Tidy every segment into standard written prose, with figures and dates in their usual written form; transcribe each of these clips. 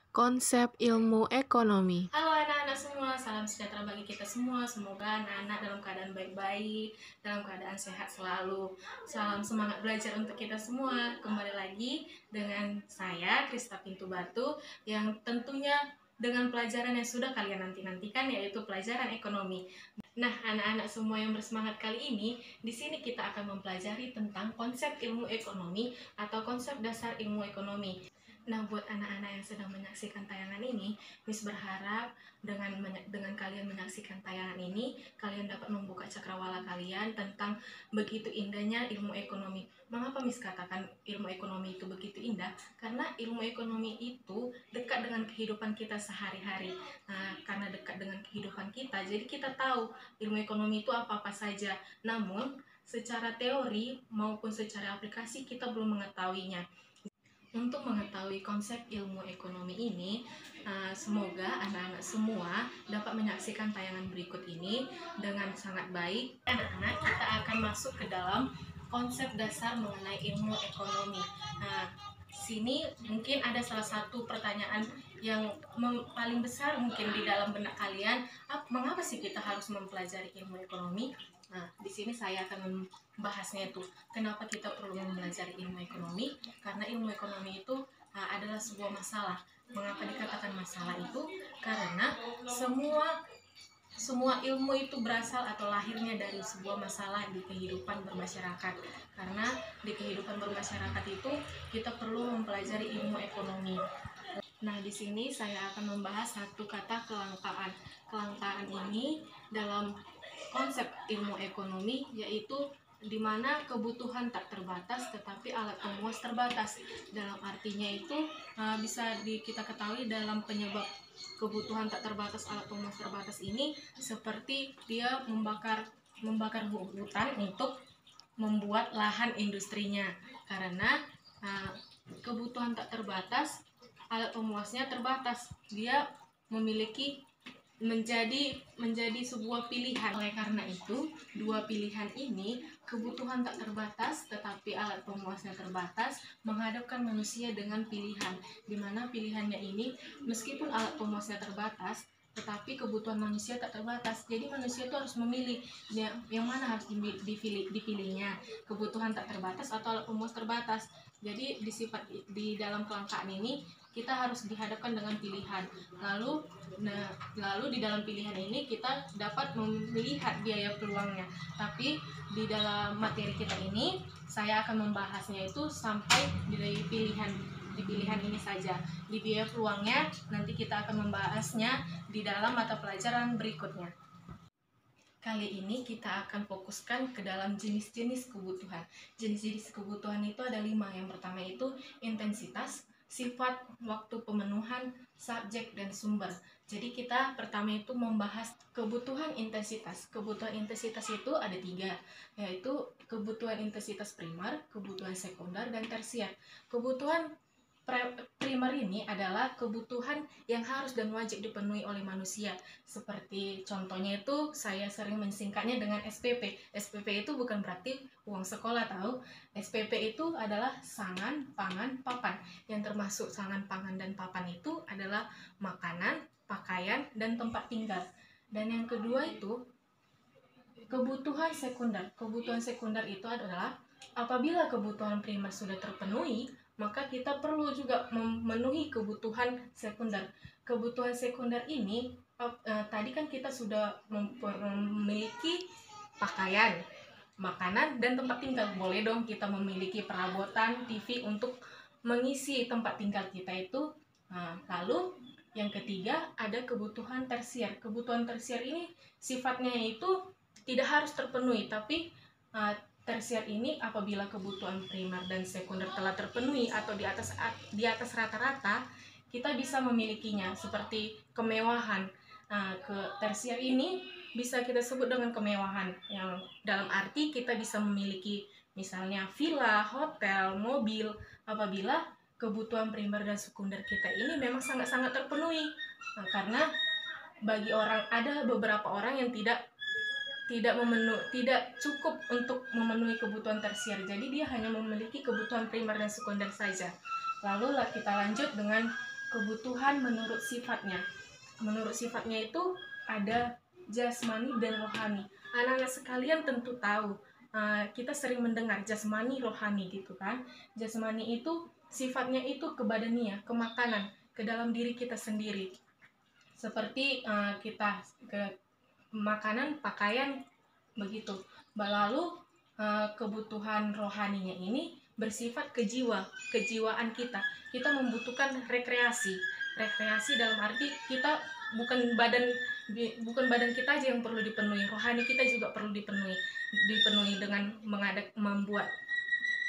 Konsep ilmu ekonomi. Halo anak-anak semua, salam sejahtera bagi kita semua. Semoga anak-anak dalam keadaan baik-baik, dalam keadaan sehat selalu. Salam semangat belajar untuk kita semua. Kembali lagi dengan saya, Krista Pintu Batu, yang tentunya dengan pelajaran yang sudah kalian nanti-nantikan, yaitu pelajaran ekonomi. Nah, anak-anak semua yang bersemangat kali ini, di sini kita akan mempelajari tentang konsep ilmu ekonomi atau konsep dasar ilmu ekonomi. Nah, buat anak-anak yang sedang menyaksikan tayangan ini, Miss berharap dengan kalian menyaksikan tayangan ini, kalian dapat membuka cakrawala kalian tentang begitu indahnya ilmu ekonomi. Mengapa Miss katakan ilmu ekonomi itu begitu indah? Karena ilmu ekonomi itu dekat dengan kehidupan kita sehari-hari. Nah, karena dekat dengan kehidupan kita, jadi kita tahu ilmu ekonomi itu apa-apa saja. Namun, secara teori maupun secara aplikasi kita belum mengetahuinya. Untuk mengetahui konsep ilmu ekonomi ini, semoga anak-anak semua dapat menyaksikan tayangan berikut ini dengan sangat baik. Anak-anak, kita akan masuk ke dalam konsep dasar mengenai ilmu ekonomi. Nah, sini mungkin ada salah satu pertanyaan yang paling besar mungkin di dalam benak kalian, mengapa sih kita harus mempelajari ilmu ekonomi? Nah, di sini saya akan membahasnya itu, kenapa kita perlu mempelajari ilmu ekonomi? Karena ilmu ekonomi itu adalah sebuah masalah. Mengapa dikatakan masalah itu? Karena semua ilmu itu berasal atau lahirnya dari sebuah masalah di kehidupan bermasyarakat. Karena di kehidupan bermasyarakat itu kita perlu mempelajari ilmu ekonomi. Nah, di sini saya akan membahas satu kata kelangkaan. Kelangkaan ini dalam konsep ilmu ekonomi yaitu di mana kebutuhan tak terbatas tetapi alat pemuas terbatas. Dalam artinya itu bisa kita ketahui dalam penyebab kebutuhan tak terbatas alat pemuas terbatas ini seperti dia membakar hutan untuk membuat lahan industrinya, karena kebutuhan tak terbatas alat pemuasnya terbatas, dia memiliki menjadi sebuah pilihan. Oleh karena itu, dua pilihan ini, kebutuhan tak terbatas tetapi alat pemuasnya terbatas, menghadapkan manusia dengan pilihan, di mana pilihannya ini meskipun alat pemuasnya terbatas tetapi kebutuhan manusia tak terbatas. Jadi manusia itu harus memilih yang mana harus dipilihnya, kebutuhan tak terbatas atau alat pemuas terbatas. Jadi di dalam kelangkaan ini kita harus dihadapkan dengan pilihan. Lalu di dalam pilihan ini kita dapat melihat biaya peluangnya. Tapi di dalam materi kita ini saya akan membahasnya itu sampai di pilihan ini saja. Di biaya peluangnya nanti kita akan membahasnya di dalam mata pelajaran berikutnya. Kali ini kita akan fokuskan ke dalam jenis-jenis kebutuhan. Jenis-jenis kebutuhan itu ada 5. Yang pertama itu intensitas, sifat, waktu pemenuhan, subjek, dan sumber. Jadi kita pertama itu membahas kebutuhan intensitas. Kebutuhan intensitas itu ada 3, yaitu kebutuhan intensitas primer, kebutuhan sekunder, dan tersier. Kebutuhan primer ini adalah kebutuhan yang harus dan wajib dipenuhi oleh manusia. Seperti contohnya itu saya sering mensingkatnya dengan SPP. SPP itu bukan berarti uang sekolah, tahu. SPP itu adalah sangan, pangan, papan. Yang termasuk sangan, pangan, dan papan itu adalah makanan, pakaian, dan tempat tinggal. Dan yang kedua itu kebutuhan sekunder. Kebutuhan sekunder itu adalah apabila kebutuhan primer sudah terpenuhi, maka kita perlu juga memenuhi kebutuhan sekunder. Kebutuhan sekunder ini tadi kan kita sudah memiliki pakaian, makanan, dan tempat tinggal. Boleh dong kita memiliki perabotan TV untuk mengisi tempat tinggal kita itu. Lalu yang ketiga ada kebutuhan tersier. Kebutuhan tersier ini sifatnya itu tidak harus terpenuhi, tapi tersier ini apabila kebutuhan primer dan sekunder telah terpenuhi atau di atas rata-rata, kita bisa memilikinya. Seperti kemewahan, ke tersier ini bisa kita sebut dengan kemewahan, yang dalam arti kita bisa memiliki misalnya villa, hotel, mobil apabila kebutuhan primer dan sekunder kita ini memang sangat-sangat terpenuhi. Karena ada beberapa orang yang tidak cukup untuk memenuhi kebutuhan tersier, jadi dia hanya memiliki kebutuhan primer dan sekunder saja. Lalu kita lanjut dengan kebutuhan menurut sifatnya. Menurut sifatnya itu ada jasmani dan rohani. Anak-anak sekalian tentu tahu, kita sering mendengar jasmani rohani gitu kan. Jasmani itu sifatnya itu ke badania, ke makanan, ke dalam diri kita sendiri. Seperti kita ke makanan, pakaian, begitu. Lalu kebutuhan rohaninya ini bersifat ke jiwa, kejiwaan kita. Kita membutuhkan rekreasi. Rekreasi dalam arti kita bukan badan kita aja yang perlu dipenuhi, rohani kita juga perlu dipenuhi dengan membuat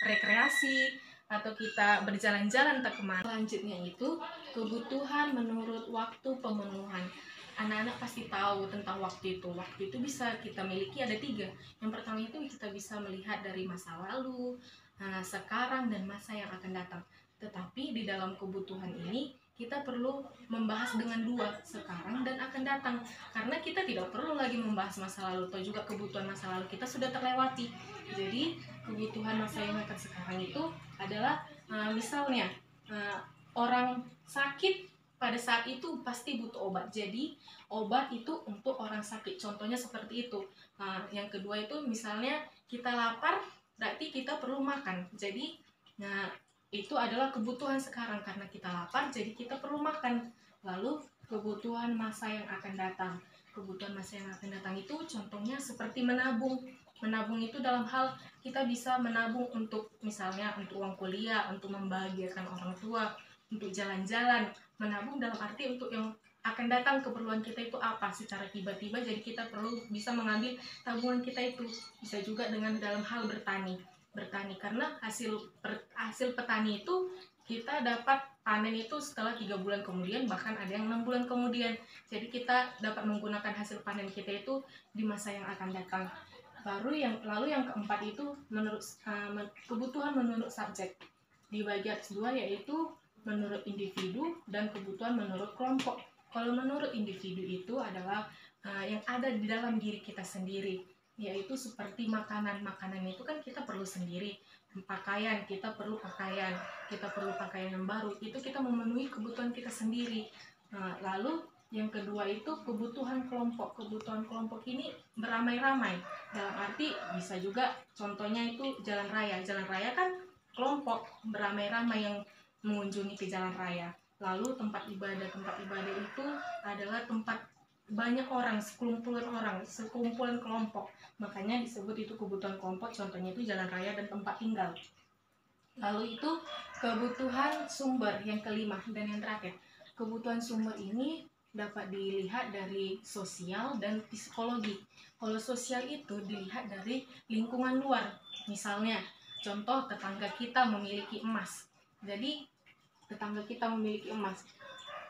rekreasi atau kita berjalan-jalan tak kemana. Selanjutnya itu kebutuhan menurut waktu pemenuhan. Anak-anak pasti tahu tentang waktu itu. Waktu itu bisa kita miliki ada 3. Yang pertama itu kita bisa melihat dari masa lalu, sekarang, dan masa yang akan datang. Tetapi di dalam kebutuhan ini kita perlu membahas dengan 2, sekarang dan akan datang. Karena kita tidak perlu lagi membahas masa lalu atau juga kebutuhan masa lalu kita sudah terlewati. Jadi kebutuhan masa yang akan sekarang itu adalah misalnya orang sakit pada saat itu pasti butuh obat. Jadi obat itu untuk orang sakit. Contohnya seperti itu. Yang kedua itu misalnya kita lapar, berarti kita perlu makan. Jadi itu adalah kebutuhan sekarang karena kita lapar, jadi kita perlu makan. Lalu kebutuhan masa yang akan datang. Kebutuhan masa yang akan datang itu contohnya seperti menabung. Menabung itu dalam hal kita bisa menabung untuk misalnya untuk uang kuliah, untuk membahagiakan orang tua, untuk jalan-jalan. Menabung dalam arti untuk yang akan datang, keperluan kita itu apa secara tiba-tiba, jadi kita perlu bisa mengambil tabungan kita itu. Bisa juga dengan dalam hal bertani karena hasil petani itu kita dapat panen itu setelah 3 bulan kemudian, bahkan ada yang 6 bulan kemudian. Jadi kita dapat menggunakan hasil panen kita itu di masa yang akan datang. Lalu yang keempat itu menurut kebutuhan menurut subjek. Di bagian atas 2 yaitu menurut individu dan kebutuhan menurut kelompok. Kalau menurut individu itu adalah yang ada di dalam diri kita sendiri, yaitu seperti makanan itu kan kita perlu sendiri. Pakaian, kita perlu pakaian yang baru, itu kita memenuhi kebutuhan kita sendiri. Lalu yang kedua itu kebutuhan kelompok ini beramai-ramai, dalam arti bisa juga contohnya itu jalan raya kan kelompok beramai-ramai yang mengunjungi ke jalan raya. Lalu tempat ibadah itu adalah tempat banyak orang, sekumpulan kelompok, makanya disebut itu kebutuhan kelompok. Contohnya itu jalan raya dan tempat tinggal. Lalu itu kebutuhan sumber yang kelima dan yang terakhir. Kebutuhan sumber ini dapat dilihat dari sosial dan psikologi. Kalau sosial itu dilihat dari lingkungan luar. Misalnya contoh, tetangga kita memiliki emas, jadi tetangga kita memiliki emas,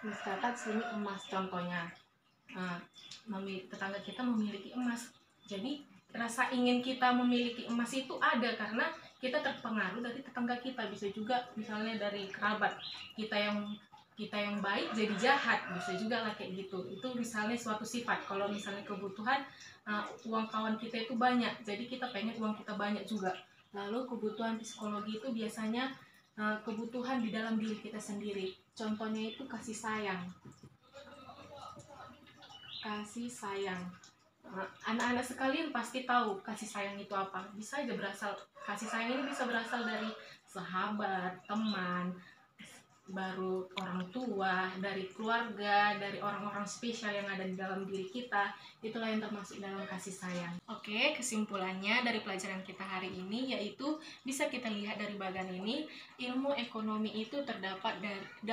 misalkan sini emas contohnya. Tetangga kita memiliki emas, jadi rasa ingin kita memiliki emas itu ada karena kita terpengaruh dari tetangga kita. Bisa juga misalnya dari kerabat kita yang baik jadi jahat, bisa juga lah kayak gitu. Itu misalnya suatu sifat. Kalau misalnya kebutuhan uang kawan kita itu banyak, jadi kita pengen uang kita banyak juga. Lalu kebutuhan psikologi itu biasanya kebutuhan di dalam diri kita sendiri. Contohnya itu kasih sayang. Anak-anak sekalian pasti tahu kasih sayang itu apa. Kasih sayang ini bisa berasal dari sahabat, teman, baru orang tua, dari keluarga, dari orang-orang spesial yang ada di dalam diri kita. Itulah yang termasuk dalam kasih sayang. Oke, kesimpulannya dari pelajaran kita hari ini yaitu bisa kita lihat dari bagian ini, ilmu ekonomi itu terdapat 3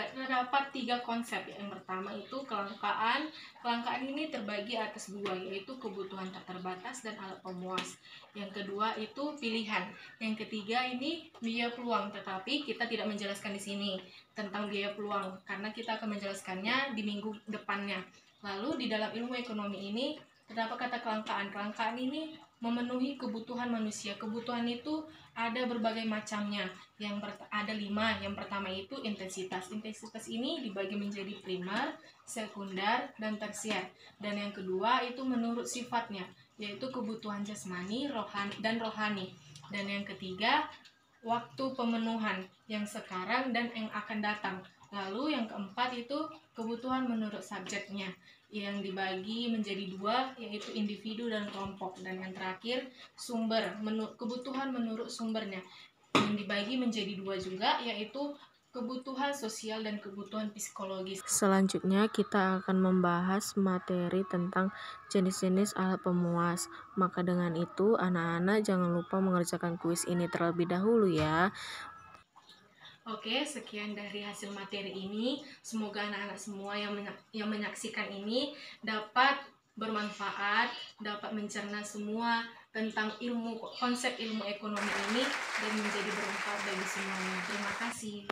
konsep. Yang pertama itu kelangkaan. Kelangkaan ini terbagi atas 2, yaitu kebutuhan tak terbatas dan alat pemuas. Yang kedua itu pilihan. Yang ketiga ini biaya peluang, tetapi kita tidak menjelaskan di sini tentang biaya peluang karena kita akan menjelaskannya di minggu depannya. Lalu di dalam ilmu ekonomi ini terdapat kata kelangkaan. Kelangkaan ini memenuhi kebutuhan manusia. Kebutuhan itu ada berbagai macamnya. Ada 5. Yang pertama itu intensitas. Intensitas ini dibagi menjadi primer, sekunder, dan tersier. Dan yang kedua itu menurut sifatnya, yaitu kebutuhan jasmani, rohani. Dan yang ketiga waktu pemenuhan yang sekarang dan yang akan datang. Lalu yang keempat itu kebutuhan menurut subjeknya, yang dibagi menjadi dua, yaitu individu dan kelompok. Dan yang terakhir kebutuhan menurut sumbernya, yang dibagi menjadi dua juga, yaitu kebutuhan sosial dan kebutuhan psikologis. Selanjutnya kita akan membahas materi tentang jenis-jenis alat pemuas. Maka dengan itu anak-anak jangan lupa mengerjakan kuis ini terlebih dahulu ya. Oke, sekian dari hasil materi ini. Semoga anak-anak semua yang menyaksikan ini dapat bermanfaat, dapat mencerna semua tentang konsep ilmu ekonomi ini dan menjadi bermanfaat bagi semuanya. Terima kasih.